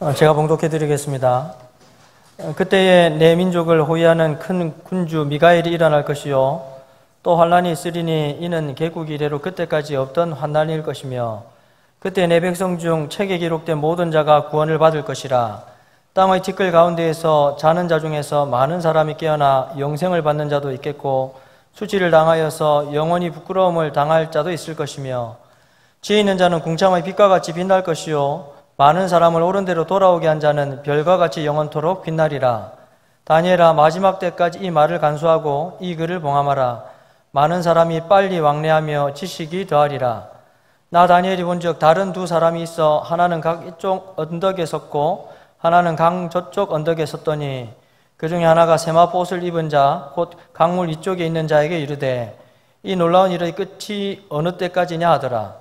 제가 봉독해 드리겠습니다. 그때에 내 민족을 호위하는 큰 군주 미가엘이 일어날 것이요 또 환난이 있으리니 이는 개국 이래로 그때까지 없던 환난일 것이며 그때 내 백성 중 책에 기록된 모든 자가 구원을 받을 것이라. 땅의 티끌 가운데에서 자는 자 중에서 많은 사람이 깨어나 영생을 받는 자도 있겠고 수치를 당하여서 영원히 부끄러움을 당할 자도 있을 것이며 지혜 있는 자는 궁창의 빛과 같이 빛날 것이요 많은 사람을 옳은 대로 돌아오게 한 자는 별과 같이 영원토록 빛나리라. 다니엘아, 마지막 때까지 이 말을 간수하고 이 글을 봉함하라. 많은 사람이 빨리 왕래하며 지식이 더하리라. 나 다니엘이 본즉 다른 두 사람이 있어 하나는 각 이쪽 언덕에 섰고 하나는 강 저쪽 언덕에 섰더니 그 중에 하나가 세마포 옷을 입은 자 곧 강물 이쪽에 있는 자에게 이르되 이 놀라운 일의 끝이 어느 때까지냐 하더라.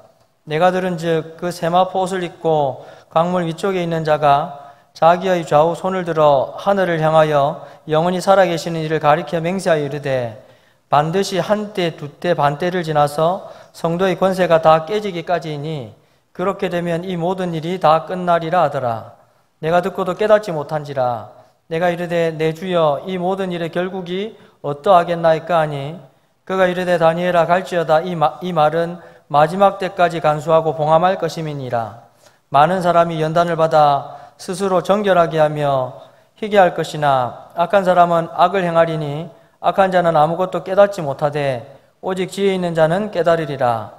내가 들은즉 그 세마포 옷을 입고 강물 위쪽에 있는 자가 자기의 좌우 손을 들어 하늘을 향하여 영원히 살아계시는 이를 가리켜 맹세하여 이르되 반드시 한때 두때 반때를 지나서 성도의 권세가 다 깨지기까지이니 그렇게 되면 이 모든 일이 다 끝나리라 하더라. 내가 듣고도 깨닫지 못한지라. 내가 이르되 내 주여 이 모든 일의 결국이 어떠하겠나이까 하니 그가 이르되 다니엘아 갈지어다 이 말은 마지막 때까지 간수하고 봉함할 것임이니라. 많은 사람이 연단을 받아 스스로 정결하게 하며 희게 할 것이나 악한 사람은 악을 행하리니 악한 자는 아무것도 깨닫지 못하되 오직 지혜 있는 자는 깨달으리라.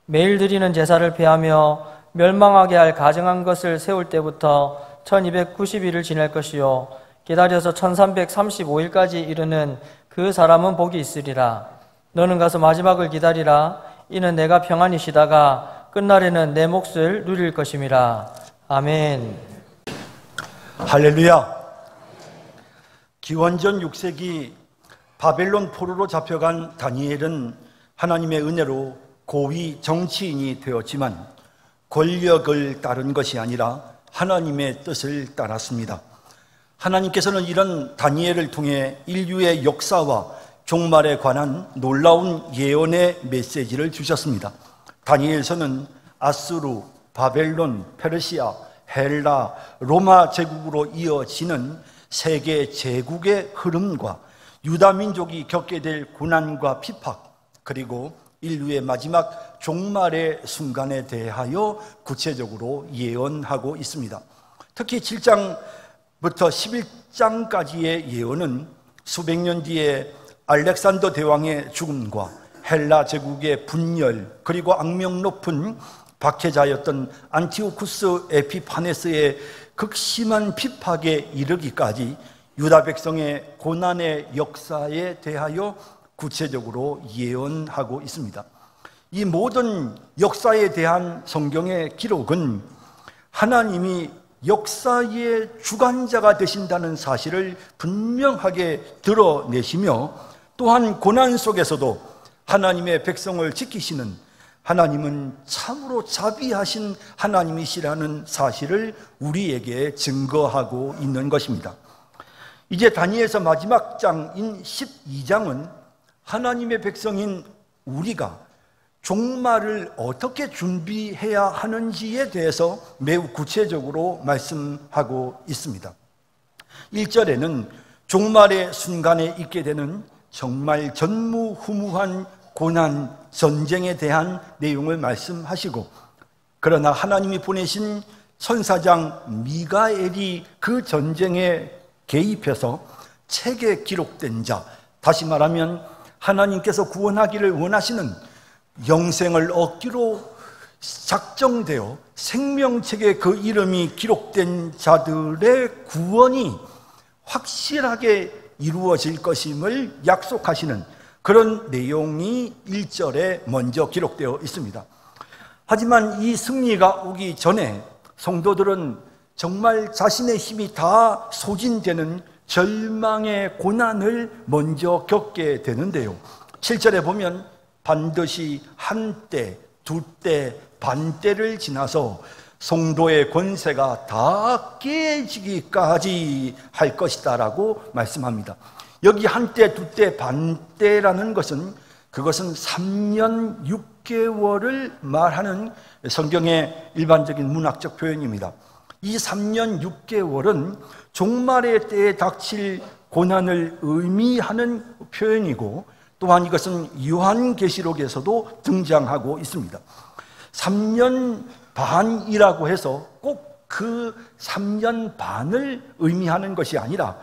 매일 드리는 제사를 폐하며 멸망하게 할 가증한 것을 세울 때부터 1290일을 지낼 것이요 기다려서 1335일까지 이르는 그 사람은 복이 있으리라. 너는 가서 마지막을 기다리라. 이는 내가 평안히 쉬다가 끝날에는 내 몫을 누릴 것임이라. 아멘. 할렐루야. 기원전 6세기 바벨론 포로로 잡혀간 다니엘은 하나님의 은혜로 고위 정치인이 되었지만 권력을 따른 것이 아니라 하나님의 뜻을 따랐습니다. 하나님께서는 이런 다니엘을 통해 인류의 역사와 종말에 관한 놀라운 예언의 메시지를 주셨습니다. 다니엘서는 아수르, 바벨론, 페르시아, 헬라, 로마 제국으로 이어지는 세계 제국의 흐름과 유다 민족이 겪게 될 고난과 핍박, 그리고 인류의 마지막 종말의 순간에 대하여 구체적으로 예언하고 있습니다. 특히 7장부터 11장까지의 예언은 수백 년 뒤에 알렉산더 대왕의 죽음과 헬라 제국의 분열, 그리고 악명 높은 박해자였던 안티오쿠스 에피파네스의 극심한 핍박에 이르기까지 유다 백성의 고난의 역사에 대하여 구체적으로 예언하고 있습니다. 이 모든 역사에 대한 성경의 기록은 하나님이 역사의 주관자가 되신다는 사실을 분명하게 드러내시며 또한 고난 속에서도 하나님의 백성을 지키시는 하나님은 참으로 자비하신 하나님이시라는 사실을 우리에게 증거하고 있는 것입니다. 이제 다니엘서 마지막 장인 12장은 하나님의 백성인 우리가 종말을 어떻게 준비해야 하는지에 대해서 매우 구체적으로 말씀하고 있습니다. 1절에는 종말의 순간에 있게 되는 정말 전무후무한 고난, 전쟁에 대한 내용을 말씀하시고, 그러나 하나님이 보내신 선사장 미가엘이 그 전쟁에 개입해서 책에 기록된 자, 다시 말하면 하나님께서 구원하기를 원하시는 영생을 얻기로 작정되어 생명책에 그 이름이 기록된 자들의 구원이 확실하게 이루어질 것임을 약속하시는 그런 내용이 1절에 먼저 기록되어 있습니다. 하지만 이 승리가 오기 전에 성도들은 정말 자신의 힘이 다 소진되는 절망의 고난을 먼저 겪게 되는데요. 7절에 보면 반드시 한때, 두때, 반때를 지나서 성도의 권세가 다 깨지기까지 할 것이다 라고 말씀합니다. 여기 한때, 두때, 반때라는 것은 그것은 3년 6개월을 말하는 성경의 일반적인 문학적 표현입니다. 이 3년 6개월은 종말의 때에 닥칠 고난을 의미하는 표현이고, 또한 이것은 요한계시록에서도 등장하고 있습니다. 3년 반이라고 해서 꼭 그 3년 반을 의미하는 것이 아니라,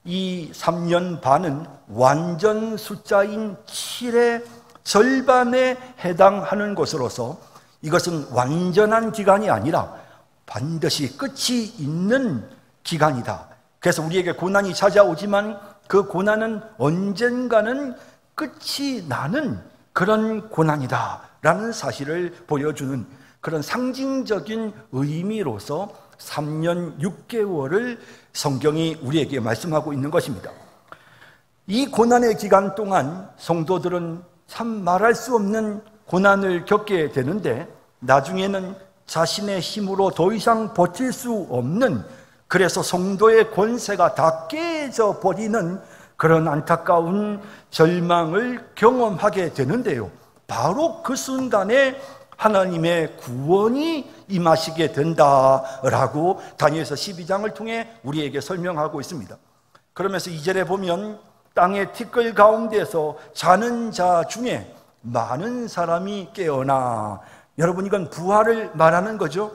이 3년 반은 완전 숫자인 7의 절반에 해당하는 것으로서 이것은 완전한 기간이 아니라 반드시 끝이 있는 기간이다. 그래서 우리에게 고난이 찾아오지만 그 고난은 언젠가는 끝이 나는 그런 고난이다 라는 사실을 보여주는 그런 상징적인 의미로서 3년 6개월을 성경이 우리에게 말씀하고 있는 것입니다. 이 고난의 기간 동안 성도들은 참 말할 수 없는 고난을 겪게 되는데, 나중에는 자신의 힘으로 더 이상 버틸 수 없는, 그래서 성도의 권세가 다 깨져 버리는 그런 안타까운 절망을 경험하게 되는데요, 바로 그 순간에 하나님의 구원이 임하시게 된다라고 다니엘서 12장을 통해 우리에게 설명하고 있습니다. 그러면서 2절에 보면 땅의 티끌 가운데서 자는 자 중에 많은 사람이 깨어나. 여러분, 이건 부활을 말하는 거죠.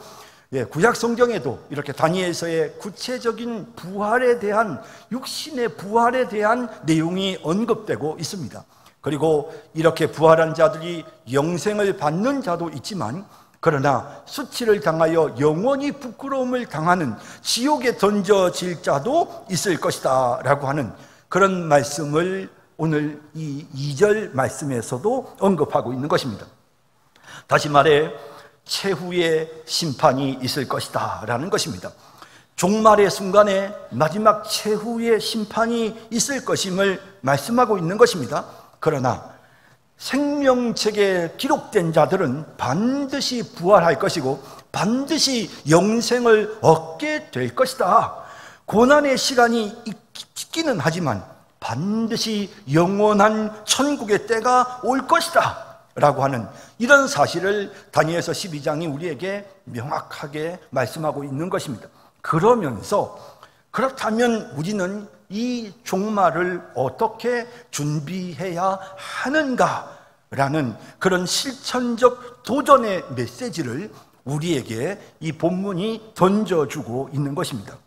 구약 성경에도 이렇게 다니엘서의 구체적인 부활에 대한, 육신의 부활에 대한 내용이 언급되고 있습니다. 그리고 이렇게 부활한 자들이 영생을 받는 자도 있지만, 그러나 수치를 당하여 영원히 부끄러움을 당하는 지옥에 던져질 자도 있을 것이다 라고 하는 그런 말씀을 오늘 이 2절 말씀에서도 언급하고 있는 것입니다. 다시 말해 최후의 심판이 있을 것이다 라는 것입니다. 종말의 순간에 마지막 최후의 심판이 있을 것임을 말씀하고 있는 것입니다. 그러나 생명책에 기록된 자들은 반드시 부활할 것이고 반드시 영생을 얻게 될 것이다. 고난의 시간이 있기는 하지만 반드시 영원한 천국의 때가 올 것이다 라고 하는 이런 사실을 다니엘서 12장이 우리에게 명확하게 말씀하고 있는 것입니다. 그러면서 그렇다면 우리는 이 종말을 어떻게 준비해야 하는가라는 그런 실천적 도전의 메시지를 우리에게 이 본문이 던져주고 있는 것입니다.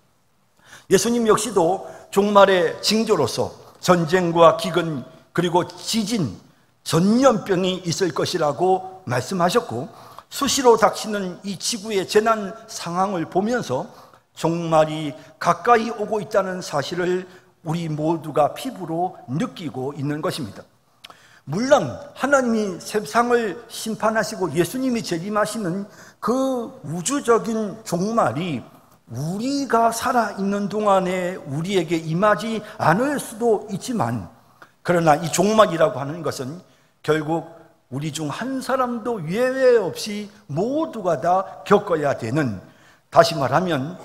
예수님 역시도 종말의 징조로서 전쟁과 기근, 그리고 지진, 전염병이 있을 것이라고 말씀하셨고, 수시로 닥치는 이 지구의 재난 상황을 보면서 종말이 가까이 오고 있다는 사실을 우리 모두가 피부로 느끼고 있는 것입니다. 물론 하나님이 세상을 심판하시고 예수님이 재림하시는 그 우주적인 종말이 우리가 살아있는 동안에 우리에게 임하지 않을 수도 있지만, 그러나 이 종말이라고 하는 것은 결국 우리 중 한 사람도 예외 없이 모두가 다 겪어야 되는, 다시 말하면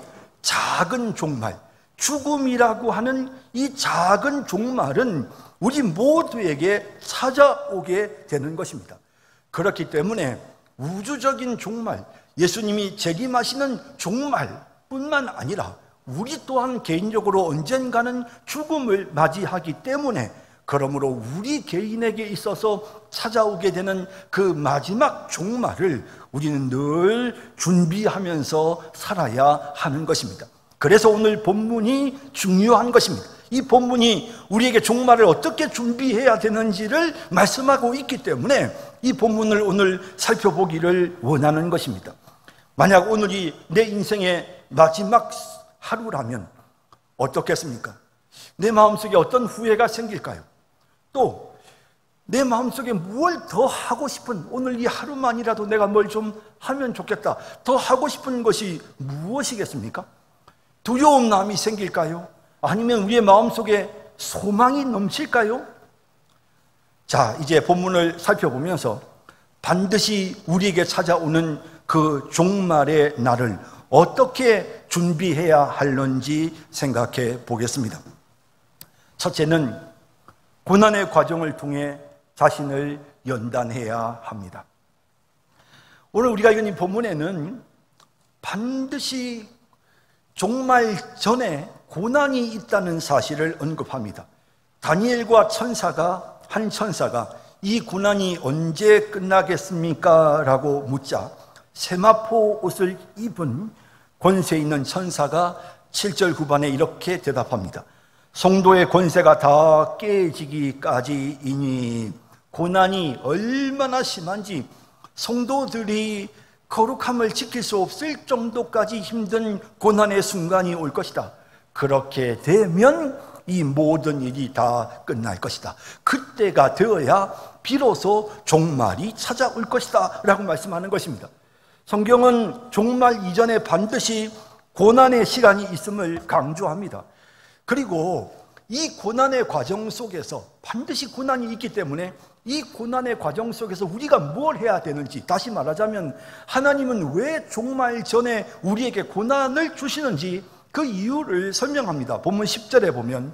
작은 종말, 죽음이라고 하는 이 작은 종말은 우리 모두에게 찾아오게 되는 것입니다. 그렇기 때문에 우주적인 종말, 예수님이 재림하시는 종말뿐만 아니라 우리 또한 개인적으로 언젠가는 죽음을 맞이하기 때문에, 그러므로 우리 개인에게 있어서 찾아오게 되는 그 마지막 종말을 우리는 늘 준비하면서 살아야 하는 것입니다. 그래서 오늘 본문이 중요한 것입니다. 이 본문이 우리에게 종말을 어떻게 준비해야 되는지를 말씀하고 있기 때문에 이 본문을 오늘 살펴보기를 원하는 것입니다. 만약 오늘이 내 인생의 마지막 하루라면 어떻겠습니까? 내 마음속에 어떤 후회가 생길까요? 또 내 마음속에 뭘 더 하고 싶은, 오늘 이 하루만이라도 내가 뭘 좀 하면 좋겠다, 더 하고 싶은 것이 무엇이겠습니까? 두려운 마음이 생길까요? 아니면 우리의 마음속에 소망이 넘칠까요? 자, 이제 본문을 살펴보면서 반드시 우리에게 찾아오는 그 종말의 날을 어떻게 준비해야 할는지 생각해 보겠습니다. 첫째는 고난의 과정을 통해 자신을 연단해야 합니다. 오늘 우리가 읽은 이 본문에는 반드시 종말 전에 고난이 있다는 사실을 언급합니다. 다니엘과 한 천사가 이 고난이 언제 끝나겠습니까? 라고 묻자 세마포 옷을 입은 권세 있는 천사가 7절 후반에 이렇게 대답합니다. 성도의 권세가 다 깨지기까지이니 고난이 얼마나 심한지 성도들이 거룩함을 지킬 수 없을 정도까지 힘든 고난의 순간이 올 것이다. 그렇게 되면 이 모든 일이 다 끝날 것이다. 그때가 되어야 비로소 종말이 찾아올 것이다 라고 말씀하는 것입니다. 성경은 종말 이전에 반드시 고난의 시간이 있음을 강조합니다. 그리고 이 고난의 과정 속에서 반드시 고난이 있기 때문에 이 고난의 과정 속에서 우리가 뭘 해야 되는지, 다시 말하자면 하나님은 왜 종말 전에 우리에게 고난을 주시는지 그 이유를 설명합니다. 본문 10절에 보면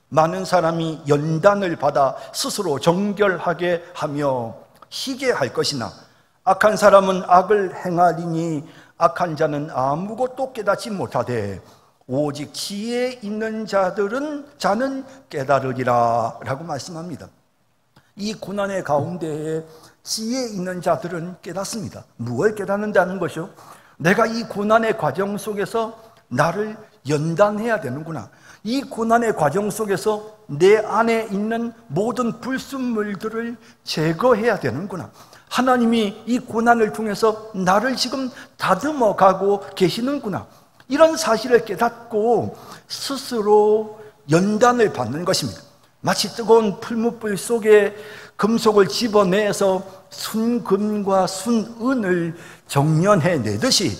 많은 사람이 연단을 받아 스스로 정결하게 하며 희게 할 것이나 악한 사람은 악을 행하리니 악한 자는 아무것도 깨닫지 못하되 오직 지혜 있는 자는 깨달으리라 라고 말씀합니다. 이 고난의 가운데에 지혜 있는 자들은 깨닫습니다. 무엇을 깨닫는다는 것이요? 내가 이 고난의 과정 속에서 나를 연단해야 되는구나. 이 고난의 과정 속에서 내 안에 있는 모든 불순물들을 제거해야 되는구나. 하나님이 이 고난을 통해서 나를 지금 다듬어 가고 계시는구나. 이런 사실을 깨닫고 스스로 연단을 받는 것입니다. 마치 뜨거운 풀무불 속에 금속을 집어내서 순금과 순은을 정련해내듯이,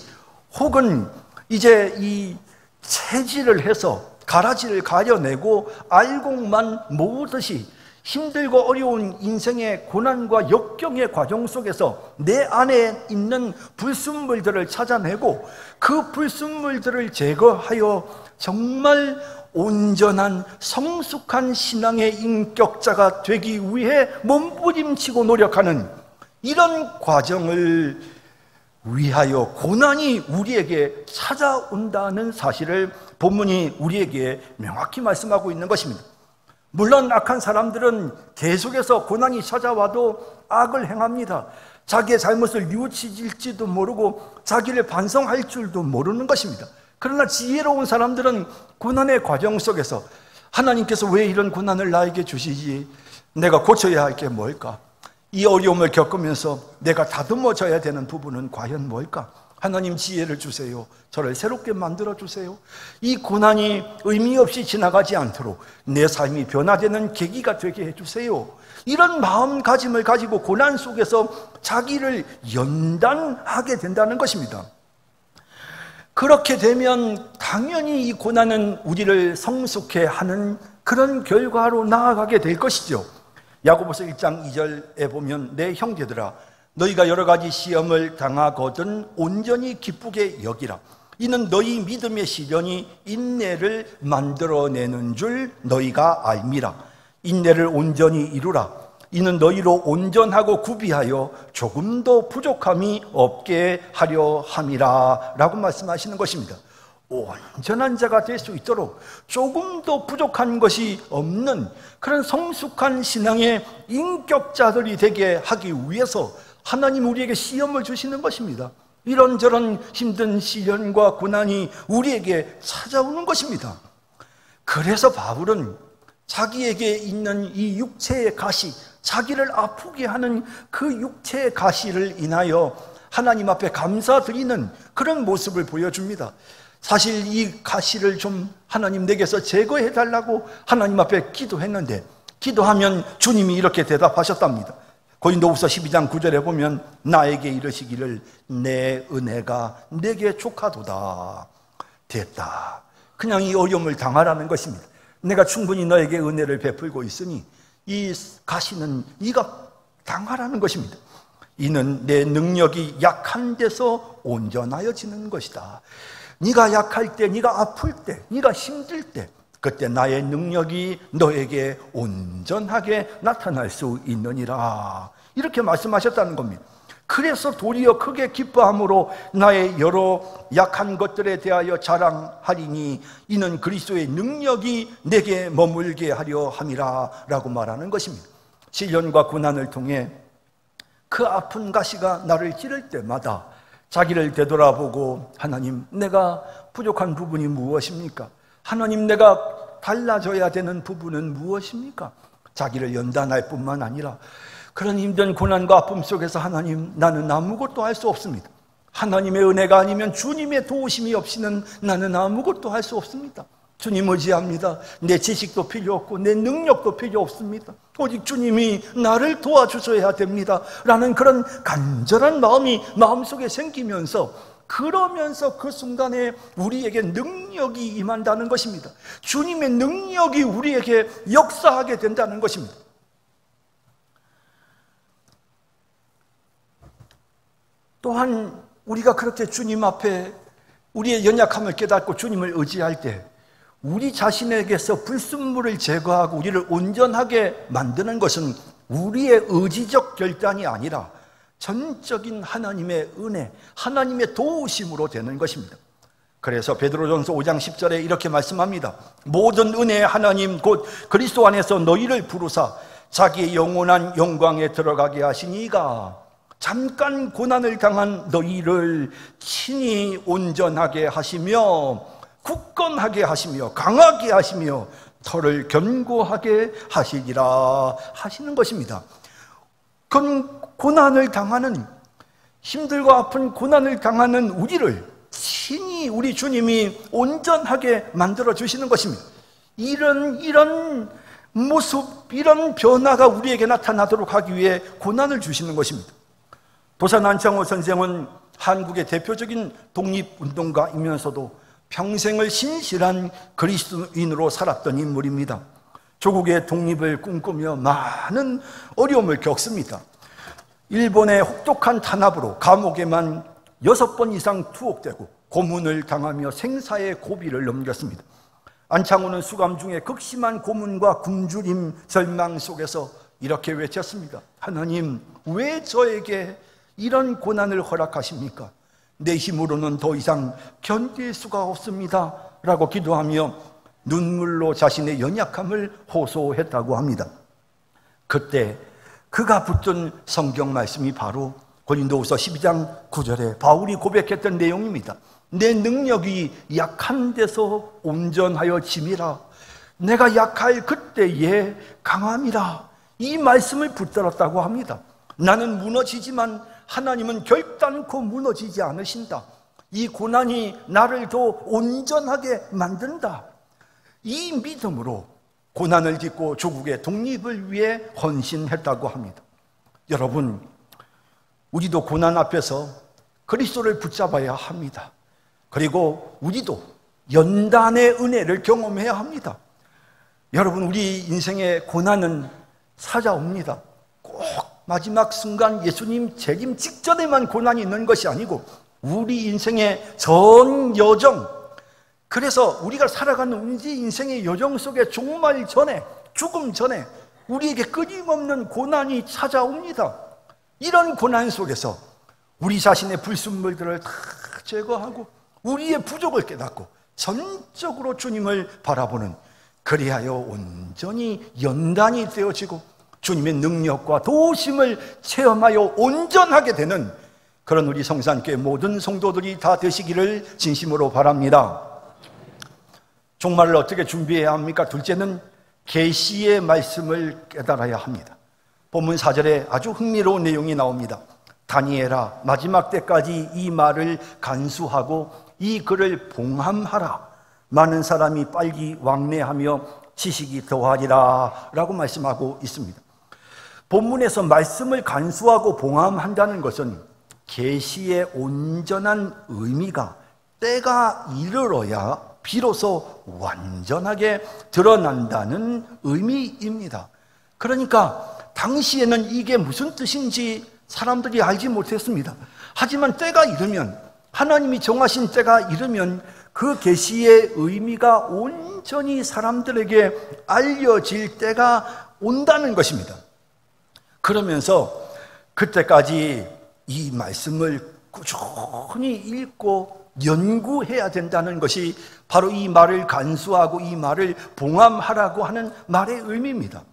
혹은 이제 이 채질을 해서 가라지를 가려내고 알곡만 모으듯이 힘들고 어려운 인생의 고난과 역경의 과정 속에서 내 안에 있는 불순물들을 찾아내고 그 불순물들을 제거하여 정말 온전한 성숙한 신앙의 인격자가 되기 위해 몸부림치고 노력하는 이런 과정을 위하여 고난이 우리에게 찾아온다는 사실을 본문이 우리에게 명확히 말씀하고 있는 것입니다. 물론 악한 사람들은 계속해서 고난이 찾아와도 악을 행합니다. 자기의 잘못을 뉘우칠지도 모르고 자기를 반성할 줄도 모르는 것입니다. 그러나 지혜로운 사람들은 고난의 과정 속에서 하나님께서 왜 이런 고난을 나에게 주시지? 내가 고쳐야 할 게 뭘까? 이 어려움을 겪으면서 내가 다듬어져야 되는 부분은 과연 뭘까? 하나님 지혜를 주세요. 저를 새롭게 만들어 주세요. 이 고난이 의미 없이 지나가지 않도록 내 삶이 변화되는 계기가 되게 해주세요. 이런 마음가짐을 가지고 고난 속에서 자기를 연단하게 된다는 것입니다. 그렇게 되면 당연히 이 고난은 우리를 성숙해 하는 그런 결과로 나아가게 될 것이죠. 야고보서 1장 2절에 보면 내 형제들아 너희가 여러 가지 시험을 당하거든 온전히 기쁘게 여기라. 이는 너희 믿음의 시련이 인내를 만들어내는 줄 너희가 알미라. 인내를 온전히 이루라. 이는 너희로 온전하고 구비하여 조금도 부족함이 없게 하려 함이라 라고 말씀하시는 것입니다. 온전한 자가 될 수 있도록 조금도 부족한 것이 없는 그런 성숙한 신앙의 인격자들이 되게 하기 위해서 하나님 우리에게 시험을 주시는 것입니다. 이런저런 힘든 시련과 고난이 우리에게 찾아오는 것입니다. 그래서 바울은 자기에게 있는 이 육체의 가시, 자기를 아프게 하는 그 육체의 가시를 인하여 하나님 앞에 감사드리는 그런 모습을 보여줍니다. 사실 이 가시를 좀 하나님 내게서 제거해 달라고 하나님 앞에 기도했는데, 기도하면 주님이 이렇게 대답하셨답니다. 고린도후서 12장 9절에 보면 나에게 이르시기를 내 은혜가 내게 족하도다. 됐다. 그냥 이 어려움을 당하라는 것입니다. 내가 충분히 너에게 은혜를 베풀고 있으니 이 가시는 네가 당하라는 것입니다. 이는 내 능력이 약한 데서 온전하여지는 것이다. 네가 약할 때, 네가 아플 때, 네가 힘들 때, 그때 나의 능력이 너에게 온전하게 나타날 수 있느니라. 이렇게 말씀하셨다는 겁니다. 그래서 도리어 크게 기뻐함으로 나의 여러 약한 것들에 대하여 자랑하리니 이는 그리스도의 능력이 내게 머물게 하려 함이라 라고 말하는 것입니다. 시련과 고난을 통해 그 아픈 가시가 나를 찌를 때마다 자기를 되돌아보고 하나님, 내가 부족한 부분이 무엇입니까? 하나님, 내가 달라져야 되는 부분은 무엇입니까? 자기를 연단할 뿐만 아니라 그런 힘든 고난과 아픔 속에서 하나님, 나는 아무것도 할 수 없습니다. 하나님의 은혜가 아니면 주님의 도우심이 없이는 나는 아무것도 할 수 없습니다. 주님 의지합니다. 내 지식도 필요 없고 내 능력도 필요 없습니다. 오직 주님이 나를 도와주셔야 됩니다 라는 그런 간절한 마음이 마음속에 생기면서, 그러면서 그 순간에 우리에게 능력이 임한다는 것입니다. 주님의 능력이 우리에게 역사하게 된다는 것입니다. 또한 우리가 그렇게 주님 앞에 우리의 연약함을 깨닫고 주님을 의지할 때 우리 자신에게서 불순물을 제거하고 우리를 온전하게 만드는 것은 우리의 의지적 결단이 아니라 전적인 하나님의 은혜, 하나님의 도우심으로 되는 것입니다. 그래서 베드로전서 5장 10절에 이렇게 말씀합니다. 모든 은혜의 하나님 곧 그리스도 안에서 너희를 부르사 자기의 영원한 영광에 들어가게 하시니가 잠깐 고난을 당한 너희를 친히 온전하게 하시며 굳건하게 하시며 강하게 하시며 털을 견고하게 하시리라 하시는 것입니다. 고난을 당하는, 힘들고 아픈 고난을 당하는 우리를 친히 우리 주님이 온전하게 만들어 주시는 것입니다. 이런 모습, 이런 변화가 우리에게 나타나도록 하기 위해 고난을 주시는 것입니다. 도산 안창호 선생은 한국의 대표적인 독립운동가이면서도 평생을 신실한 그리스도인으로 살았던 인물입니다. 조국의 독립을 꿈꾸며 많은 어려움을 겪습니다. 일본의 혹독한 탄압으로 감옥에만 6번 이상 투옥되고 고문을 당하며 생사의 고비를 넘겼습니다. 안창호는 수감 중에 극심한 고문과 굶주림, 절망 속에서 이렇게 외쳤습니다. 하나님, 왜 저에게 이런 고난을 허락하십니까? 내 힘으로는 더 이상 견딜 수가 없습니다 라고 기도하며 눈물로 자신의 연약함을 호소했다고 합니다. 그때 그가 붙든 성경 말씀이 바로 고린도후서 12장 9절에 바울이 고백했던 내용입니다. 내 능력이 약한 데서 온전하여 짐이라, 내가 약할 그때에 강함이라, 이 말씀을 붙들었다고 합니다. 나는 무너지지만 하나님은 결단코 무너지지 않으신다. 이 고난이 나를 더 온전하게 만든다. 이 믿음으로 고난을 딛고 조국의 독립을 위해 헌신했다고 합니다. 여러분, 우리도 고난 앞에서 그리스도를 붙잡아야 합니다. 그리고 우리도 연단의 은혜를 경험해야 합니다. 여러분, 우리 인생의 고난은 찾아옵니다. 꼭 마지막 순간 예수님 재림 직전에만 고난이 있는 것이 아니고 우리 인생의 전 여정, 그래서 우리가 살아가는 우리 인생의 여정 속에 종말 전에, 죽음 전에 우리에게 끊임없는 고난이 찾아옵니다. 이런 고난 속에서 우리 자신의 불순물들을 다 제거하고 우리의 부족을 깨닫고 전적으로 주님을 바라보는, 그리하여 온전히 연단이 되어지고 주님의 능력과 도우심을 체험하여 온전하게 되는 그런 우리 성산교회 모든 성도들이 다 되시기를 진심으로 바랍니다. 종말을 어떻게 준비해야 합니까? 둘째는 계시의 말씀을 깨달아야 합니다. 본문 4절에 아주 흥미로운 내용이 나옵니다. 다니엘아, 마지막 때까지 이 말을 간수하고 이 글을 봉함하라. 많은 사람이 빨리 왕래하며 지식이 더하리라 라고 말씀하고 있습니다. 본문에서 말씀을 간수하고 봉함한다는 것은 계시의 온전한 의미가 때가 이르러야 비로소 완전하게 드러난다는 의미입니다. 그러니까 당시에는 이게 무슨 뜻인지 사람들이 알지 못했습니다. 하지만 때가 이르면, 하나님이 정하신 때가 이르면 그 계시의 의미가 온전히 사람들에게 알려질 때가 온다는 것입니다. 그러면서 그때까지 이 말씀을 꾸준히 읽고 연구해야 된다는 것이 바로 이 말을 간수하고 이 말을 봉함하라고 하는 말의 의미입니다.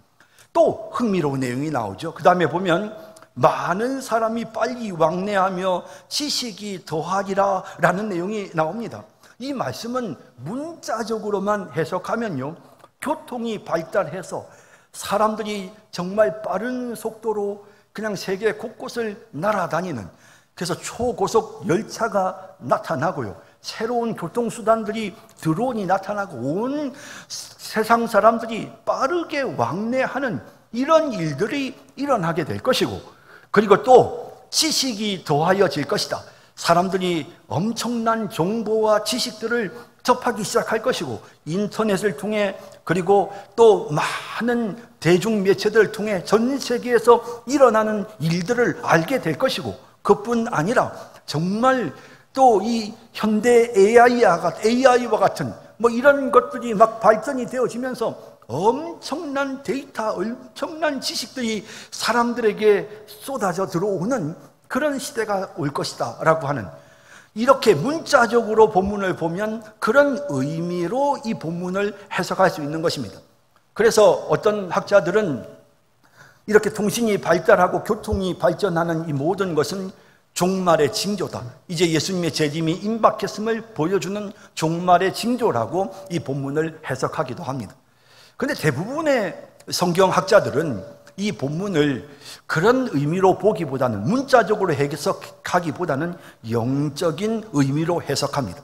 또 흥미로운 내용이 나오죠. 그 다음에 보면 많은 사람이 빨리 왕래하며 지식이 더하리라 라는 내용이 나옵니다. 이 말씀은 문자적으로만 해석하면요, 교통이 발달해서 사람들이 정말 빠른 속도로 그냥 세계 곳곳을 날아다니는, 그래서 초고속 열차가 나타나고요, 새로운 교통수단들이 드론이 나타나고 온 세상 사람들이 빠르게 왕래하는 이런 일들이 일어나게 될 것이고, 그리고 또 지식이 더하여질 것이다. 사람들이 엄청난 정보와 지식들을 접하기 시작할 것이고, 인터넷을 통해, 그리고 또 많은 대중매체들을 통해 전 세계에서 일어나는 일들을 알게 될 것이고, 그뿐 아니라 정말 또 이 현대 AI와 같은 뭐 이런 것들이 막 발전이 되어지면서 엄청난 데이터, 엄청난 지식들이 사람들에게 쏟아져 들어오는 그런 시대가 올 것이다 라고 하는, 이렇게 문자적으로 본문을 보면 그런 의미로 이 본문을 해석할 수 있는 것입니다. 그래서 어떤 학자들은 이렇게 통신이 발달하고 교통이 발전하는 이 모든 것은 종말의 징조다, 이제 예수님의 재림이 임박했음을 보여주는 종말의 징조라고 이 본문을 해석하기도 합니다. 그런데 대부분의 성경학자들은 이 본문을 그런 의미로 보기보다는, 문자적으로 해석하기보다는 영적인 의미로 해석합니다.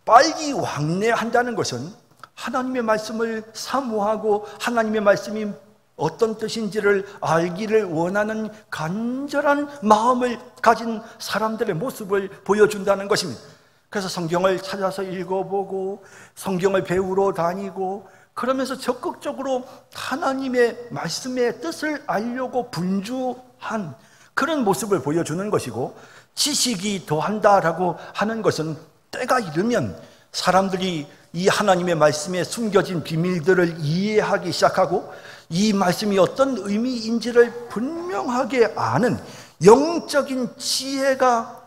빨리 왕래한다는 것은 하나님의 말씀을 사모하고 하나님의 말씀이 어떤 뜻인지를 알기를 원하는 간절한 마음을 가진 사람들의 모습을 보여준다는 것입니다. 그래서 성경을 찾아서 읽어보고 성경을 배우러 다니고, 그러면서 적극적으로 하나님의 말씀의 뜻을 알려고 분주한 그런 모습을 보여주는 것이고, 지식이 더한다라고 하는 것은 때가 이르면 사람들이 이 하나님의 말씀에 숨겨진 비밀들을 이해하기 시작하고 이 말씀이 어떤 의미인지를 분명하게 아는 영적인 지혜가,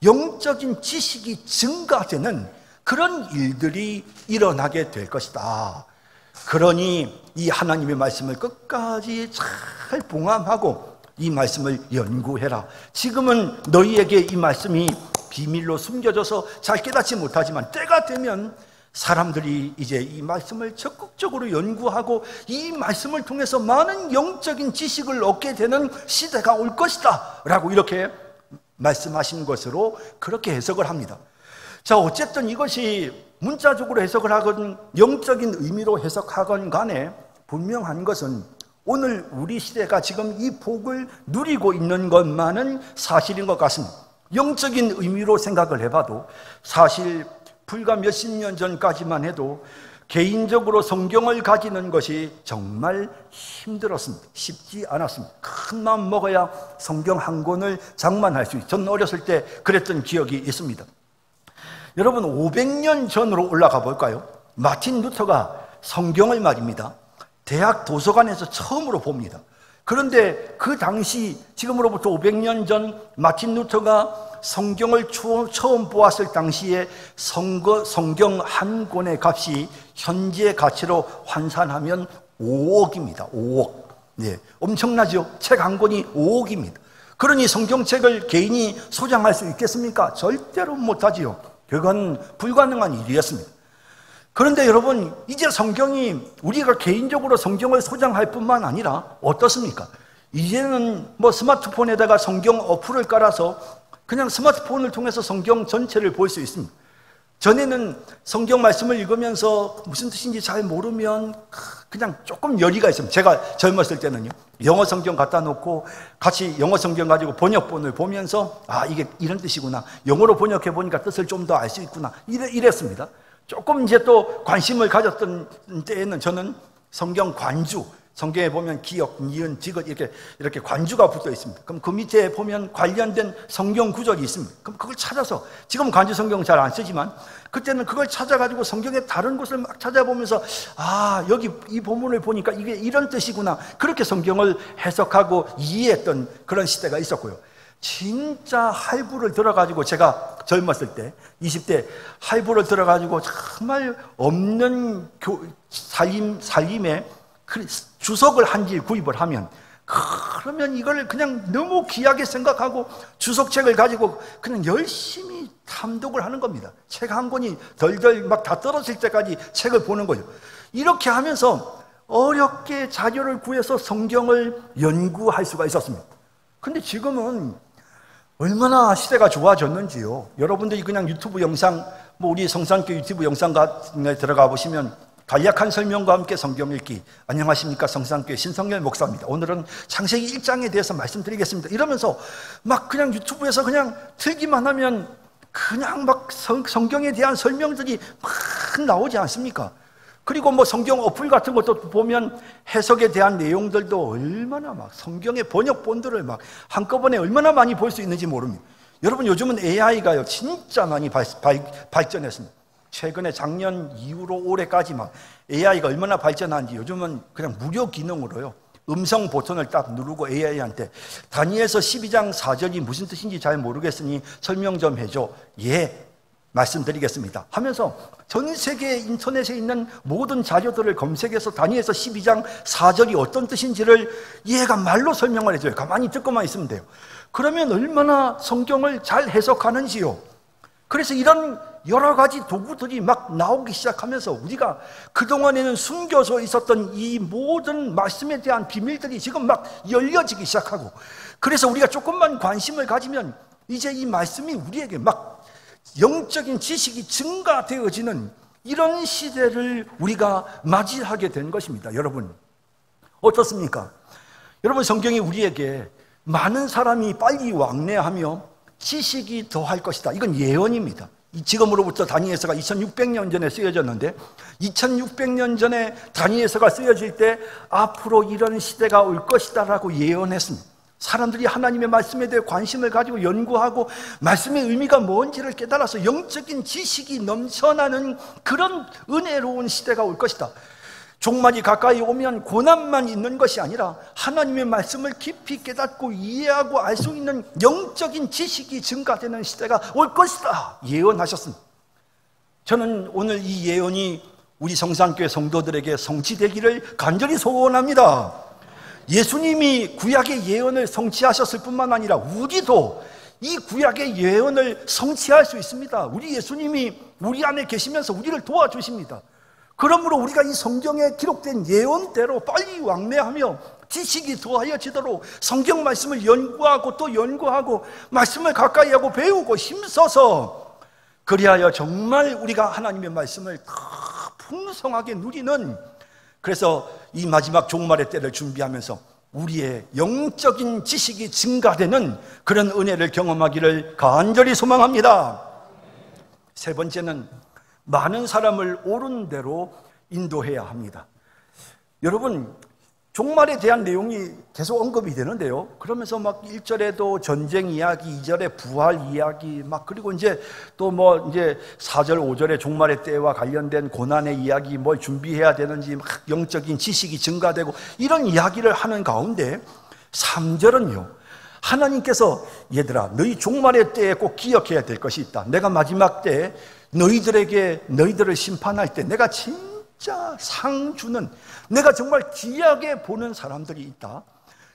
영적인 지식이 증가되는 그런 일들이 일어나게 될 것이다. 그러니 이 하나님의 말씀을 끝까지 잘 봉함하고 이 말씀을 연구해라. 지금은 너희에게 이 말씀이 비밀로 숨겨져서 잘 깨닫지 못하지만 때가 되면 사람들이 이제 이 말씀을 적극적으로 연구하고 이 말씀을 통해서 많은 영적인 지식을 얻게 되는 시대가 올 것이다 라고 이렇게 말씀하신 것으로 그렇게 해석을 합니다. 자, 어쨌든 이것이 문자적으로 해석을 하건 영적인 의미로 해석하건 간에 분명한 것은 오늘 우리 시대가 지금 이 복을 누리고 있는 것만은 사실인 것 같습니다. 영적인 의미로 생각을 해봐도 사실 불과 몇십 년 전까지만 해도 개인적으로 성경을 가지는 것이 정말 힘들었습니다. 쉽지 않았습니다. 큰 마음 먹어야 성경 한 권을 장만할 수 있어요. 저는 어렸을 때 그랬던 기억이 있습니다. 여러분, 500년 전으로 올라가 볼까요? 마틴 루터가 성경을 말입니다, 대학 도서관에서 처음으로 봅니다. 그런데 그 당시, 지금으로부터 500년 전 마틴 루터가 성경을 처음 보았을 당시에 성경 한 권의 값이 현재 가치로 환산하면 5억입니다. 5억. 네, 엄청나죠? 책 한 권이 5억입니다. 그러니 성경책을 개인이 소장할 수 있겠습니까? 절대로 못하지요. 그건 불가능한 일이었습니다. 그런데 여러분, 이제 성경이, 우리가 개인적으로 성경을 소장할 뿐만 아니라 어떻습니까? 이제는 뭐 스마트폰에다가 성경 어플을 깔아서 그냥 스마트폰을 통해서 성경 전체를 볼 수 있습니다. 전에는 성경 말씀을 읽으면서 무슨 뜻인지 잘 모르면 그냥 조금 열의가 있습니다. 제가 젊었을 때는요, 영어 성경 갖다 놓고 같이 영어 성경 가지고 번역본을 보면서 아, 이게 이런 뜻이구나, 영어로 번역해 보니까 뜻을 좀 더 알 수 있구나, 이랬습니다. 조금 이제 또 관심을 가졌던 때에는 저는 성경 관주, 성경에 보면 기역, 니은, 지긋 이렇게 관주가 붙어 있습니다. 그럼 그 밑에 보면 관련된 성경 구절이 있습니다. 그럼 그걸 찾아서, 지금 관주 성경 잘 안 쓰지만 그때는 그걸 찾아가지고 성경의 다른 곳을 막 찾아보면서 아, 여기 이 본문을 보니까 이게 이런 뜻이구나, 그렇게 성경을 해석하고 이해했던 그런 시대가 있었고요. 진짜 할부를 들어가지고, 제가 젊었을 때 20대 할부를 들어가지고 정말 없는 살림에 주석을 한 질 구입을 하면, 그러면 이걸 그냥 너무 귀하게 생각하고 주석책을 가지고 그냥 열심히 탐독을 하는 겁니다. 책 한 권이 덜덜 막 다 떨어질 때까지 책을 보는 거죠. 이렇게 하면서 어렵게 자료를 구해서 성경을 연구할 수가 있었습니다. 근데 지금은 얼마나 시대가 좋아졌는지요. 여러분들이 그냥 유튜브 영상, 우리 성산교회 유튜브 영상 같은 들어가 보시면 간략한 설명과 함께 성경 읽기, 안녕하십니까, 성산교회 신성열 목사입니다, 오늘은 창세기 1장에 대해서 말씀드리겠습니다, 이러면서 막 그냥 유튜브에서 그냥 틀기만 하면 그냥 막 성경에 대한 설명들이 막 나오지 않습니까? 그리고 뭐 성경 어플 같은 것도 보면 해석에 대한 내용들도 얼마나 막 성경의 번역본들을 막 한꺼번에 얼마나 많이 볼 수 있는지 모릅니다. 여러분, 요즘은 AI가요 진짜 많이 발전했습니다. 최근에 작년 이후로 올해까지 막 AI가 얼마나 발전한지, 요즘은 그냥 무료 기능으로요 음성 버튼을 딱 누르고 AI한테 다니엘서 12장 4절이 무슨 뜻인지 잘 모르겠으니 설명 좀 해줘. 예, 말씀드리겠습니다 하면서 전 세계 인터넷에 있는 모든 자료들을 검색해서 다니엘서 12장 4절이 어떤 뜻인지를 얘가 말로 설명을 해줘요. 가만히 듣고만 있으면 돼요. 그러면 얼마나 성경을 잘 해석하는지요. 그래서 이런 여러 가지 도구들이 막 나오기 시작하면서 우리가 그동안에는 숨겨져 있었던 이 모든 말씀에 대한 비밀들이 지금 막 열려지기 시작하고, 그래서 우리가 조금만 관심을 가지면 이제 이 말씀이 우리에게 막 영적인 지식이 증가되어지는 이런 시대를 우리가 맞이하게 된 것입니다. 여러분, 어떻습니까? 여러분, 성경이 우리에게 많은 사람이 빨리 왕래하며 지식이 더할 것이다, 이건 예언입니다. 지금으로부터 다니엘서가 2600년 전에 쓰여졌는데, 2600년 전에 다니엘서가 쓰여질 때 앞으로 이런 시대가 올 것이다 라고 예언했습니다. 사람들이 하나님의 말씀에 대해 관심을 가지고 연구하고 말씀의 의미가 뭔지를 깨달아서 영적인 지식이 넘쳐나는 그런 은혜로운 시대가 올 것이다. 종말이 가까이 오면 고난만 있는 것이 아니라 하나님의 말씀을 깊이 깨닫고 이해하고 알 수 있는 영적인 지식이 증가되는 시대가 올 것이다 예언하셨습니다. 저는 오늘 이 예언이 우리 성산교회 성도들에게 성취되기를 간절히 소원합니다. 예수님이 구약의 예언을 성취하셨을 뿐만 아니라 우리도 이 구약의 예언을 성취할 수 있습니다. 우리 예수님이 우리 안에 계시면서 우리를 도와주십니다. 그러므로 우리가 이 성경에 기록된 예언대로 빨리 왕래하며 지식이 더하여지도록 성경 말씀을 연구하고 또 연구하고 말씀을 가까이 하고 배우고 힘써서, 그리하여 정말 우리가 하나님의 말씀을 더 풍성하게 누리는, 그래서 이 마지막 종말의 때를 준비하면서 우리의 영적인 지식이 증가되는 그런 은혜를 경험하기를 간절히 소망합니다. 세 번째는 많은 사람을 옳은 대로 인도해야 합니다. 여러분, 종말에 대한 내용이 계속 언급이 되는데요, 그러면서 막 1절에도 전쟁 이야기, 2절에 부활 이야기, 막 그리고 이제 또 뭐 이제 4절 5절에 종말의 때와 관련된 고난의 이야기, 뭘 준비해야 되는지 막 영적인 지식이 증가되고 이런 이야기를 하는 가운데 3절은요 하나님께서 얘들아 너희 종말의 때에 꼭 기억해야 될 것이 있다. 내가 마지막 때에 너희들을 심판할 때 내가 진짜 상 주는, 내가 정말 귀하게 보는 사람들이 있다.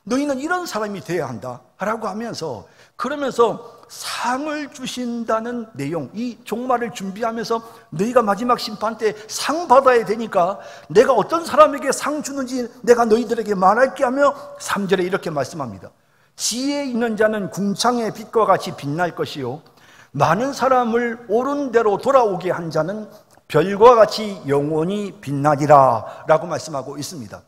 너희는 이런 사람이 되어야 한다 라고 하면서, 그러면서 상을 주신다는 내용, 이 종말을 준비하면서 너희가 마지막 심판 때 상 받아야 되니까 내가 어떤 사람에게 상 주는지 내가 너희들에게 말할게 하며 3절에 이렇게 말씀합니다. 지혜 있는 자는 궁창의 빛과 같이 빛날 것이요 많은 사람을 옳은 대로 돌아오게 한 자는 별과 같이 영원히 빛나리라 라고 말씀하고 있습니다.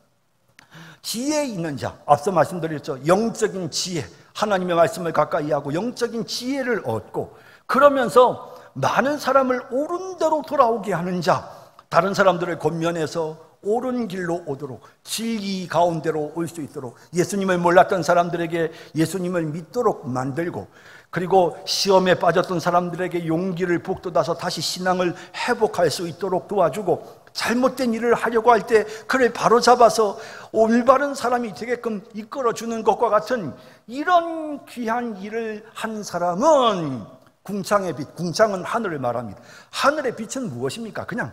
지혜 있는 자, 앞서 말씀드렸죠. 영적인 지혜, 하나님의 말씀을 가까이 하고 영적인 지혜를 얻고, 그러면서 많은 사람을 옳은 대로 돌아오게 하는 자, 다른 사람들을 권면해서 옳은 길로 오도록, 진리 가운데로 올 수 있도록, 예수님을 몰랐던 사람들에게 예수님을 믿도록 만들고, 그리고 시험에 빠졌던 사람들에게 용기를 북돋아서 다시 신앙을 회복할 수 있도록 도와주고, 잘못된 일을 하려고 할 때 그를 바로잡아서 올바른 사람이 되게끔 이끌어주는 것과 같은 이런 귀한 일을 한 사람은 궁창의 빛, 궁창은 하늘을 말합니다. 하늘의 빛은 무엇입니까? 그냥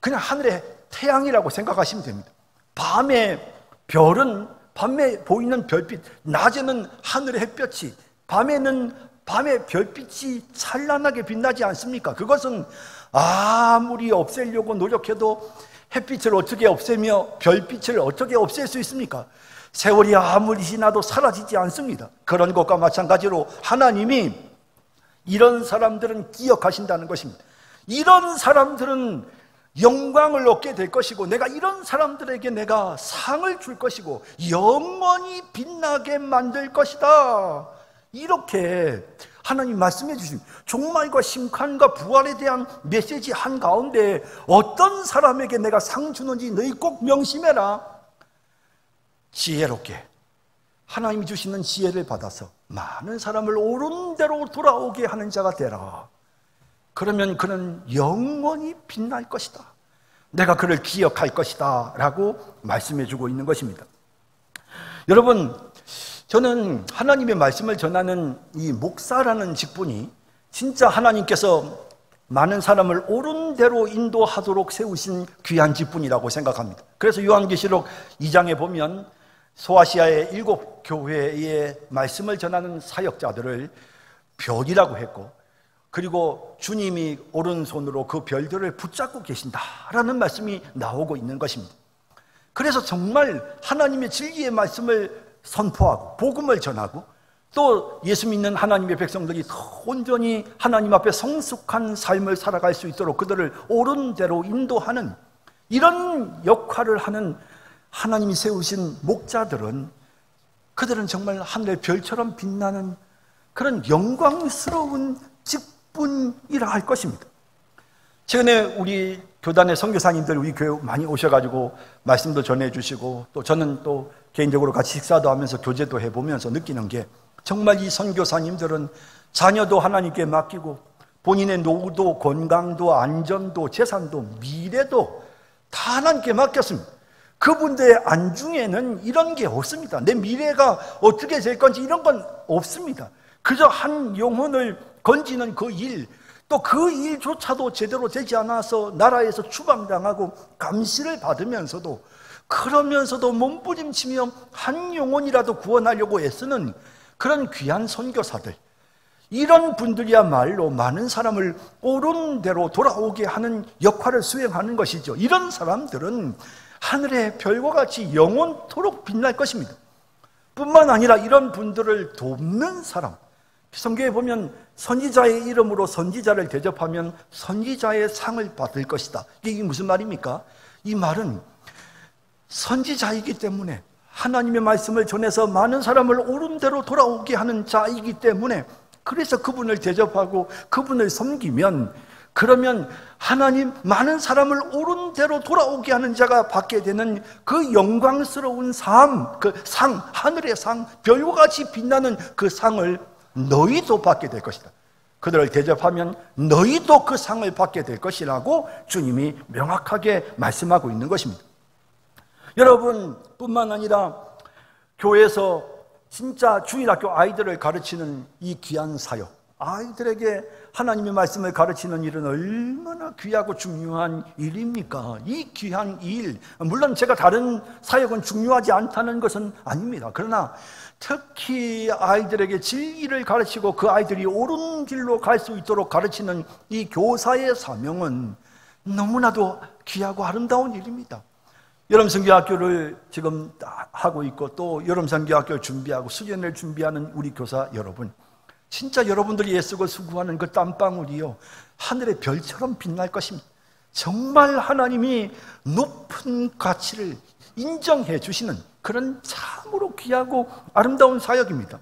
하늘의 태양이라고 생각하시면 됩니다. 밤에 별은, 밤에 보이는 별빛, 낮에는 하늘의 햇볕이, 밤에 별빛이 찬란하게 빛나지 않습니까? 그것은 아무리 없애려고 노력해도 햇빛을 어떻게 없애며 별빛을 어떻게 없앨 수 있습니까? 세월이 아무리 지나도 사라지지 않습니다. 그런 것과 마찬가지로 하나님이 이런 사람들은 기억하신다는 것입니다. 이런 사람들은 영광을 얻게 될 것이고, 내가 이런 사람들에게 내가 상을 줄 것이고 영원히 빛나게 만들 것이다. 이렇게 하나님 말씀해 주십니다. 종말과 심판과 부활에 대한 메시지 한가운데 어떤 사람에게 내가 상 주는지 너희 꼭 명심해라. 지혜롭게 하나님이 주시는 지혜를 받아서 많은 사람을 옳은 대로 돌아오게 하는 자가 되라. 그러면 그는 영원히 빛날 것이다. 내가 그를 기억할 것이다 라고 말씀해 주고 있는 것입니다. 여러분, 저는 하나님의 말씀을 전하는 이 목사라는 직분이 진짜 하나님께서 많은 사람을 옳은 대로 인도하도록 세우신 귀한 직분이라고 생각합니다. 그래서 요한계시록 2장에 보면 소아시아의 7 교회의 말씀을 전하는 사역자들을 별이라고 했고, 그리고 주님이 오른손으로 그 별들을 붙잡고 계신다라는 말씀이 나오고 있는 것입니다. 그래서 정말 하나님의 진리의 말씀을 선포하고 복음을 전하고 또 예수 믿는 하나님의 백성들이 더 온전히 하나님 앞에 성숙한 삶을 살아갈 수 있도록 그들을 옳은 대로 인도하는 이런 역할을 하는 하나님이 세우신 목자들은, 그들은 정말 하늘의 별처럼 빛나는 그런 영광스러운 직분이라 할 것입니다. 최근에 우리 교단의 선교사님들 우리 교회 많이 오셔가지고 말씀도 전해주시고, 또 저는 또 개인적으로 같이 식사도 하면서 교제도 해보면서 느끼는 게, 정말 이 선교사님들은 자녀도 하나님께 맡기고 본인의 노후도 건강도 안전도 재산도 미래도 다 하나님께 맡겼습니다. 그분들의 안중에는 이런 게 없습니다. 내 미래가 어떻게 될 건지 이런 건 없습니다. 그저 한 영혼을 건지는 그 일, 또 그 일조차도 제대로 되지 않아서 나라에서 추방당하고 감시를 받으면서도, 그러면서도 몸부림치며 한 영혼이라도 구원하려고 애쓰는 그런 귀한 선교사들, 이런 분들이야말로 많은 사람을 옳은 대로 돌아오게 하는 역할을 수행하는 것이죠. 이런 사람들은 하늘의 별과 같이 영원토록 빛날 것입니다. 뿐만 아니라 이런 분들을 돕는 사람, 성경에 보면 선지자의 이름으로 선지자를 대접하면 선지자의 상을 받을 것이다. 이게 무슨 말입니까? 이 말은 선지자이기 때문에, 하나님의 말씀을 전해서 많은 사람을 옳은 대로 돌아오게 하는 자이기 때문에, 그래서 그분을 대접하고 그분을 섬기면, 그러면 하나님 많은 사람을 옳은 대로 돌아오게 하는 자가 받게 되는 그 영광스러운 삶, 그 상, 하늘의 상, 별과 같이 빛나는 그 상을 너희도 받게 될 것이다. 그들을 대접하면 너희도 그 상을 받게 될 것이라고 주님이 명확하게 말씀하고 있는 것입니다. 여러분, 뿐만 아니라 교회에서 진짜 주일학교 아이들을 가르치는 이 귀한 사역, 아이들에게 하나님의 말씀을 가르치는 일은 얼마나 귀하고 중요한 일입니까? 이 귀한 일, 물론 제가 다른 사역은 중요하지 않다는 것은 아닙니다. 그러나 특히 아이들에게 진리를 가르치고 그 아이들이 옳은 길로 갈 수 있도록 가르치는 이 교사의 사명은 너무나도 귀하고 아름다운 일입니다. 여름선교학교를 지금 하고 있고, 또 여름선교학교를 준비하고 수련을 준비하는 우리 교사 여러분, 진짜 여러분들이 애쓰고 수고하는 그 땀방울이요, 하늘의 별처럼 빛날 것입니다. 정말 하나님이 높은 가치를 인정해 주시는 그런 참으로 귀하고 아름다운 사역입니다.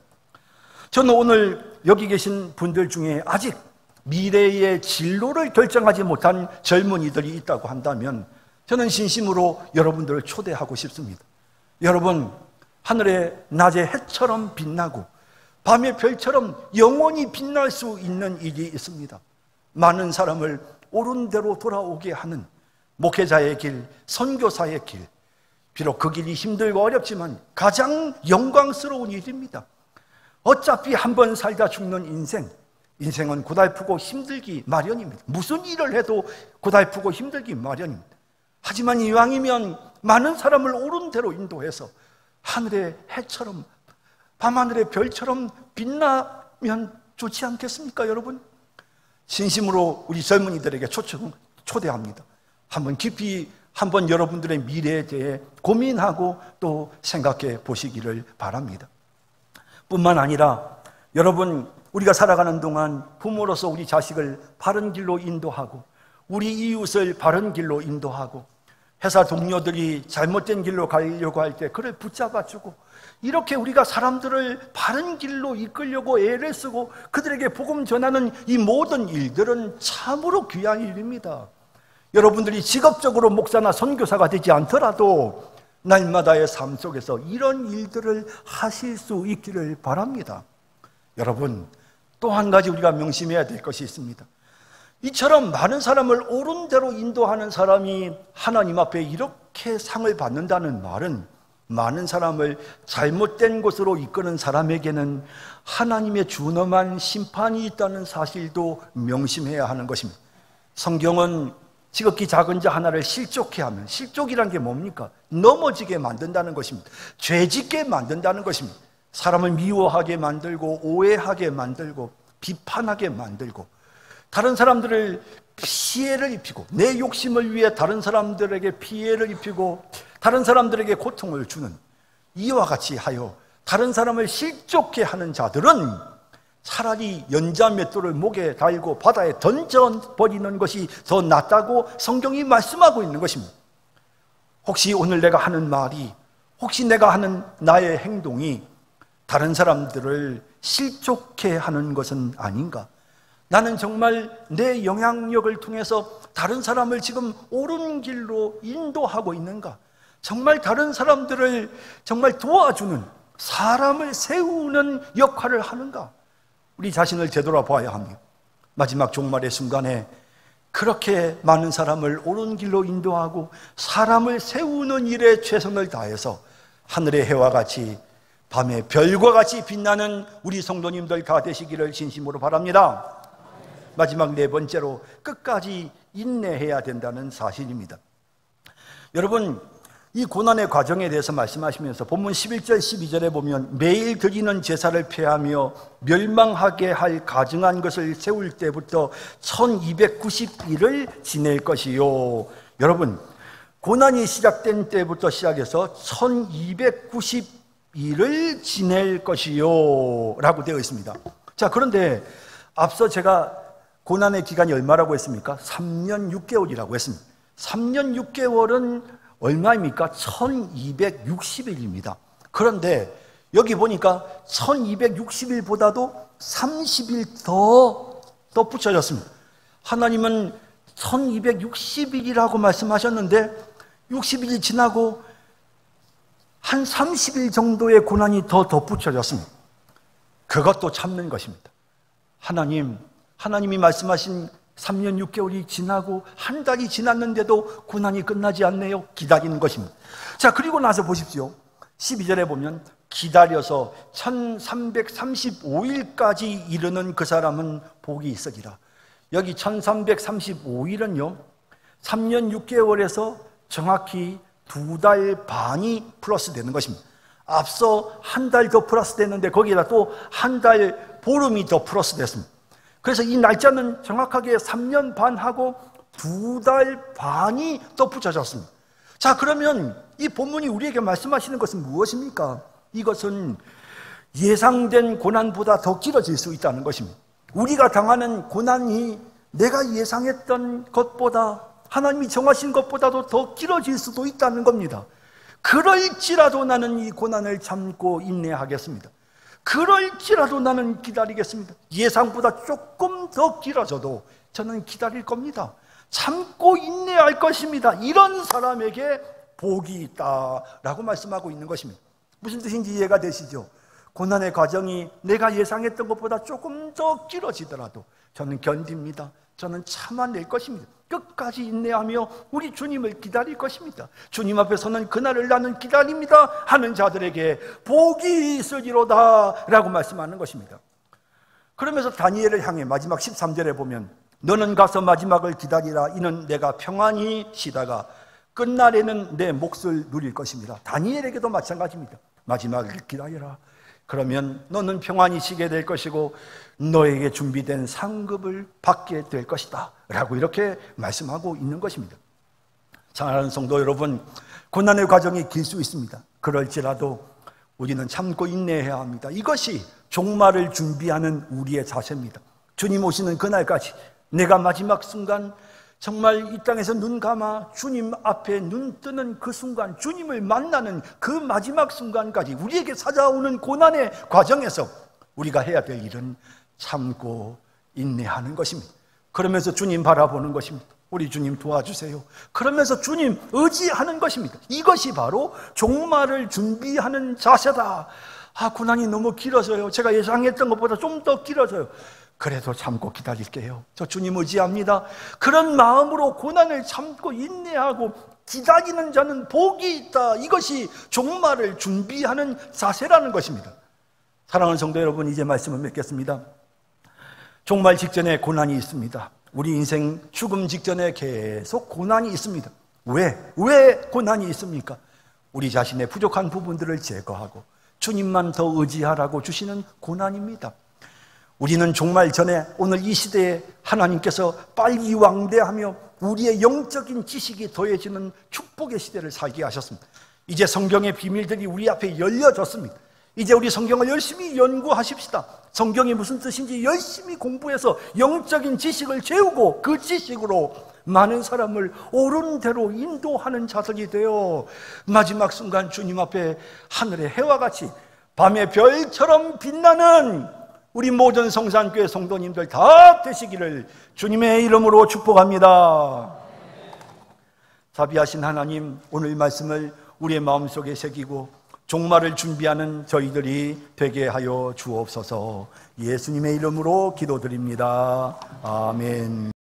저는 오늘 여기 계신 분들 중에 아직 미래의 진로를 결정하지 못한 젊은이들이 있다고 한다면, 저는 진심으로 여러분들을 초대하고 싶습니다. 여러분, 하늘의 낮의 해처럼 빛나고 밤의 별처럼 영원히 빛날 수 있는 일이 있습니다. 많은 사람을 옳은 대로 돌아오게 하는 목회자의 길, 선교사의 길. 비록 그 길이 힘들고 어렵지만 가장 영광스러운 일입니다. 어차피 한 번 살다 죽는 인생은 고달프고 힘들기 마련입니다. 무슨 일을 해도 고달프고 힘들기 마련입니다. 하지만 이왕이면 많은 사람을 옳은 대로 인도해서 하늘의 해처럼, 밤하늘의 별처럼 빛나면 좋지 않겠습니까, 여러분? 진심으로 우리 젊은이들에게 초대합니다. 한번 깊이 한번 여러분들의 미래에 대해 고민하고 또 생각해 보시기를 바랍니다. 뿐만 아니라 여러분, 우리가 살아가는 동안 부모로서 우리 자식을 바른 길로 인도하고, 우리 이웃을 바른 길로 인도하고, 회사 동료들이 잘못된 길로 가려고 할 때 그를 붙잡아주고, 이렇게 우리가 사람들을 바른 길로 이끌려고 애를 쓰고 그들에게 복음 전하는 이 모든 일들은 참으로 귀한 일입니다. 여러분들이 직업적으로 목사나 선교사가 되지 않더라도 날마다의 삶 속에서 이런 일들을 하실 수 있기를 바랍니다. 여러분, 또 한 가지 우리가 명심해야 될 것이 있습니다. 이처럼 많은 사람을 옳은 대로 인도하는 사람이 하나님 앞에 이렇게 상을 받는다는 말은, 많은 사람을 잘못된 곳으로 이끄는 사람에게는 하나님의 준엄한 심판이 있다는 사실도 명심해야 하는 것입니다. 성경은 지극히 작은 자 하나를 실족케 하면, 실족이란 게 뭡니까? 넘어지게 만든다는 것입니다. 죄짓게 만든다는 것입니다. 사람을 미워하게 만들고, 오해하게 만들고, 비판하게 만들고, 다른 사람들을 피해를 입히고, 내 욕심을 위해 다른 사람들에게 피해를 입히고, 다른 사람들에게 고통을 주는, 이와 같이 하여 다른 사람을 실족케 하는 자들은 차라리 연자맷돌을 목에 달고 바다에 던져버리는 것이 더 낫다고 성경이 말씀하고 있는 것입니다. 혹시 오늘 내가 하는 말이, 혹시 내가 하는 나의 행동이 다른 사람들을 실족케 하는 것은 아닌가? 나는 정말 내 영향력을 통해서 다른 사람을 지금 옳은 길로 인도하고 있는가? 정말 다른 사람들을 정말 도와주는, 사람을 세우는 역할을 하는가? 우리 자신을 되돌아봐야 합니다. 마지막 종말의 순간에 그렇게 많은 사람을 옳은 길로 인도하고 사람을 세우는 일에 최선을 다해서 하늘의 해와 같이, 밤의 별과 같이 빛나는 우리 성도님들 다 되시기를 진심으로 바랍니다. 마지막 네 번째로, 끝까지 인내해야 된다는 사실입니다. 여러분, 이 고난의 과정에 대해서 말씀하시면서 본문 11절 12절에 보면, 매일 드리는 제사를 폐하며 멸망하게 할 가증한 것을 세울 때부터 1290일을 지낼 것이요. 여러분, 고난이 시작된 때부터 시작해서 1290일을 지낼 것이요 라고 되어 있습니다. 자, 그런데 앞서 제가 고난의 기간이 얼마라고 했습니까? 3년 6개월이라고 했습니다. 3년 6개월은 얼마입니까? 1260일입니다. 그런데 여기 보니까 1260일보다도 30일 더 붙여졌습니다. 하나님은 1260일이라고 말씀하셨는데 60일이 지나고 한 30일 정도의 고난이 더 덧붙여졌습니다. 그것도 참는 것입니다. 하나님이 말씀하신 3년 6개월이 지나고 한 달이 지났는데도 고난이 끝나지 않네요. 기다리는 것입니다. 자, 그리고 나서 보십시오. 12절에 보면, 기다려서 1335일까지 이르는 그 사람은 복이 있으리라. 여기 1335일은요 3년 6개월에서 정확히 2달 반이 플러스 되는 것입니다. 앞서 한 달 더 플러스 됐는데 거기에다 또 한 달 보름이 더 플러스 됐습니다. 그래서 이 날짜는 정확하게 3년 반하고 2달 반이 더 붙여졌습니다. 자, 그러면 이 본문이 우리에게 말씀하시는 것은 무엇입니까? 이것은 예상된 고난보다 더 길어질 수 있다는 것입니다. 우리가 당하는 고난이 내가 예상했던 것보다, 하나님이 정하신 것보다도 더 길어질 수도 있다는 겁니다. 그럴지라도 나는 이 고난을 참고 인내하겠습니다. 그럴지라도 나는 기다리겠습니다. 예상보다 조금 더 길어져도 저는 기다릴 겁니다. 참고 인내할 것입니다. 이런 사람에게 복이 있다라고 말씀하고 있는 것입니다. 무슨 뜻인지 이해가 되시죠? 고난의 과정이 내가 예상했던 것보다 조금 더 길어지더라도 저는 견딥니다. 저는 참아낼 것입니다. 끝까지 인내하며 우리 주님을 기다릴 것입니다. 주님 앞에서는 그날을 나는 기다립니다 하는 자들에게 복이 있으리로다 라고 말씀하는 것입니다. 그러면서 다니엘을 향해 마지막 13절에 보면 너는 가서 마지막을 기다리라. 이는 내가 평안히 쉬다가 끝날에는 내 몫을 누릴 것입니다. 다니엘에게도 마찬가지입니다. 마지막을 기다려라. 그러면 너는 평안히 쉬게 될 것이고 너에게 준비된 상급을 받게 될 것이다 라고 이렇게 말씀하고 있는 것입니다. 사랑하는 성도 여러분, 고난의 과정이 길 수 있습니다. 그럴지라도 우리는 참고 인내해야 합니다. 이것이 종말을 준비하는 우리의 자세입니다. 주님 오시는 그날까지 내가 마지막 순간 정말 이 땅에서 눈 감아 주님 앞에 눈 뜨는 그 순간, 주님을 만나는 그 마지막 순간까지 우리에게 찾아오는 고난의 과정에서 우리가 해야 될 일은 참고 인내하는 것입니다. 그러면서 주님 바라보는 것입니다. 우리 주님 도와주세요. 그러면서 주님 의지하는 것입니다. 이것이 바로 종말을 준비하는 자세다. 고난이 너무 길어서요. 제가 예상했던 것보다 좀 더 길어져요. 그래도 참고 기다릴게요. 저 주님 의지합니다. 그런 마음으로 고난을 참고 인내하고 기다리는 자는 복이 있다. 이것이 종말을 준비하는 자세라는 것입니다. 사랑하는 성도 여러분, 이제 말씀을 맺겠습니다. 종말 직전에 고난이 있습니다. 우리 인생 죽음 직전에 계속 고난이 있습니다. 왜 고난이 있습니까? 우리 자신의 부족한 부분들을 제거하고 주님만 더 의지하라고 주시는 고난입니다. 우리는 종말 전에 오늘 이 시대에 하나님께서 빨리 왕대하며 우리의 영적인 지식이 더해지는 축복의 시대를 살게 하셨습니다. 이제 성경의 비밀들이 우리 앞에 열려졌습니다. 이제 우리 성경을 열심히 연구하십시다. 성경이 무슨 뜻인지 열심히 공부해서 영적인 지식을 채우고 그 지식으로 많은 사람을 옳은 대로 인도하는 자들이 되어 마지막 순간 주님 앞에 하늘의 해와 같이 밤의 별처럼 빛나는 우리 모든 성산교회 성도님들 다 되시기를 주님의 이름으로 축복합니다. 자비하신 하나님, 오늘 말씀을 우리의 마음속에 새기고 종말을 준비하는 저희들이 되게 하여 주옵소서. 예수님의 이름으로 기도드립니다. 아멘.